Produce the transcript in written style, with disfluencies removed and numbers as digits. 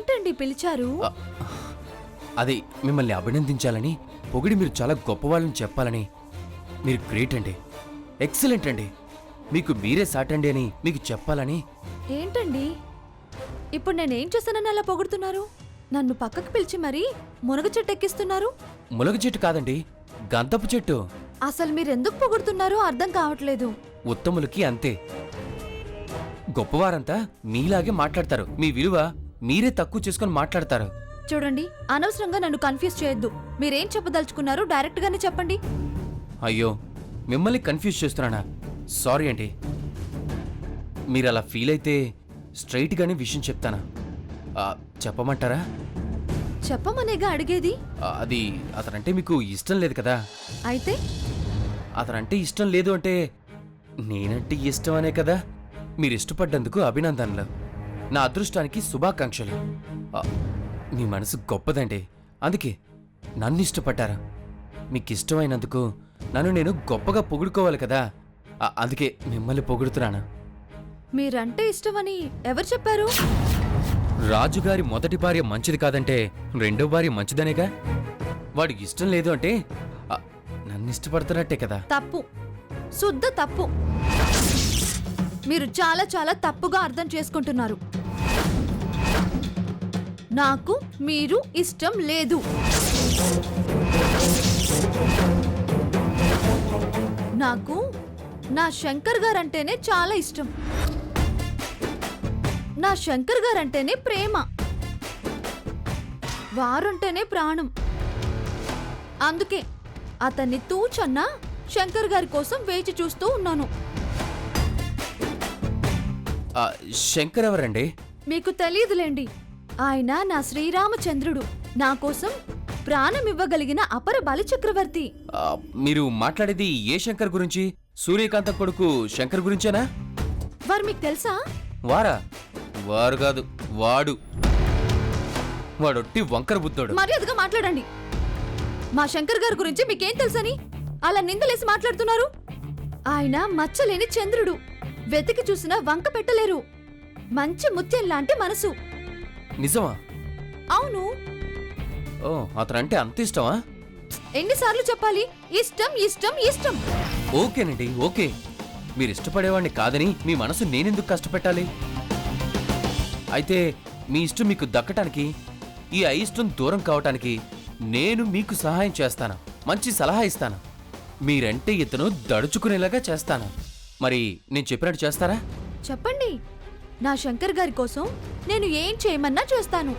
ఏంటండి పిలిచారు? అది మిమ్మల్ని అభినందించాలని, పొగిడి మీరు చాలా గొప్పవాళ్ళని చెప్పాలని. మీరు గ్రేట్ అండి, ఎక్సలెంట్ అండి, మీకు మీరే సాటండి అని మీకు చెప్పాలని. ఏంటండి ఇప్పుడు నేనేం చేశానని అలా పొగుడుతున్నారు? నన్ను పక్కకు పిలిచి మరీ మునగ చెట్టు ఎక్కిస్తున్నారు. ములగ చెట్టు కాదండి, గంధపు చెట్టు. అసలు మీరెందుకు పొగుడుతున్నారో అర్థం కావట్లేదు. ఉత్తములకి అంతే. గొప్పవారంతా మీలాగే మాట్లాడతారు. మీ విలువ మీరే తక్కువ చేసుకొని మాట్లాడతారు. చూడండి, అనవసరంగా నన్ను కన్ఫ్యూజ్ చేయొద్దు. మీరేం చెప్పదలుచుకున్నారు డైరెక్ట్ గానే చెప్పండి. అయ్యో, మిమ్మల్ని కన్ఫ్యూజ్ చేస్తున్నానా? సారీ అండి. మీరు అలా ఫీల్ అయితే స్ట్రైట్గానే విషయం చెప్తానా? చెప్పమంటారా? చెప్పమనేగా అడిగేది. అది అతనంటే మీకు ఇష్టం లేదు కదా. అయితే అతనంటే ఇష్టం లేదు అంటే నేనంటే ఇష్టం అనే కదా. మీరు ఇష్టపడ్డందుకు అభినందనలు, నా అదృష్టానికి శుభాకాంక్షలు. మీ మనసు గొప్పదండి, అందుకే నన్ను ఇష్టపడ్డారా. మీకు ఇష్టమైనందుకు నన్ను నేను గొప్పగా పొగుడుకోవాలి కదా, అందుకే మిమ్మల్ని పొగుడుతున్నాను. మీరంటే ఇష్టమని ఎవరు చెప్పారు? రాజుగారి మొదటి భార్య మంచిది కాదంటే రెండో భార్య మంచిదనేగా. వాడికి ఇష్టం లేదు అంటే నన్ను ఇష్టపడుతున్నట్టే కదా. తప్పు, శుద్ధ తప్పు. మీరు చాలా చాలా తప్పుగా అర్థం చేసుకుంటున్నారు. నాకు మీరు ఇష్టం లేదు. నాకు నా శంకర్ గారంటేనే చాలా ఇష్టం. నా శంకర్ గారంటేనే ప్రేమ. వారుంటేనే ప్రాణం. అందుకే అతన్ని తూచన్నా శంకర్ గారి కోసం వేచి చూస్తూ ఉన్నాను. శంకర్ ఎవరండి? మీకు తెలియదులేండి. ఆయన నా శ్రీరామచంద్రుడు. నా కోసం ప్రాణం ఇవ్వగలిగిన అపర బలిచక్రవర్తి. మీరు మాట్లాడేది ఏ శంకర్ గురించి? సూర్యకాంత కొడుకు శంకర్ గురించేనా? వారు మీకు తెలుసా? వారా? వారు కాదు, వాడు. వాడొట్టి వంకర బుద్ధోడు. మర్యాదగా మాట్లాడండి. మా శంకర్ గారి గురించి మీకేం తెలుసని అలా నిందలేసి మాట్లాడుతున్నారు? ఆయన మచ్చలేని చంద్రుడు. వెతికి చూసినా వంక పెట్టలేరు. మంచి ముత్యం లాంటి మనసు. నిజమా? అవును. ఓ, అతనంటే అంత ఇష్టమా? ఎన్నిసార్లు చెప్పాలి? ఇష్టం ఇష్టం ఇష్టం. ఓకేనండి, ఓకే. మీరు ఇష్టపడేవాడిని కాదని మీ మనసు నేనెందుకు కష్టపెట్టాలి? అయితే మీ ఇష్టం మీకు దక్కటానికి, ఈ అయిష్టం దూరం కావటానికి నేను మీకు సహాయం చేస్తాను, మంచి సలహా ఇస్తాను. మీరంటే ఇతను దడుచుకునేలాగా చేస్తాను. మరి నేను చెప్పినట్టు చేస్తారా? చెప్పండి. నా శంకర్ గారి కోసం నేను ఏం చేయమన్నా చేస్తాను.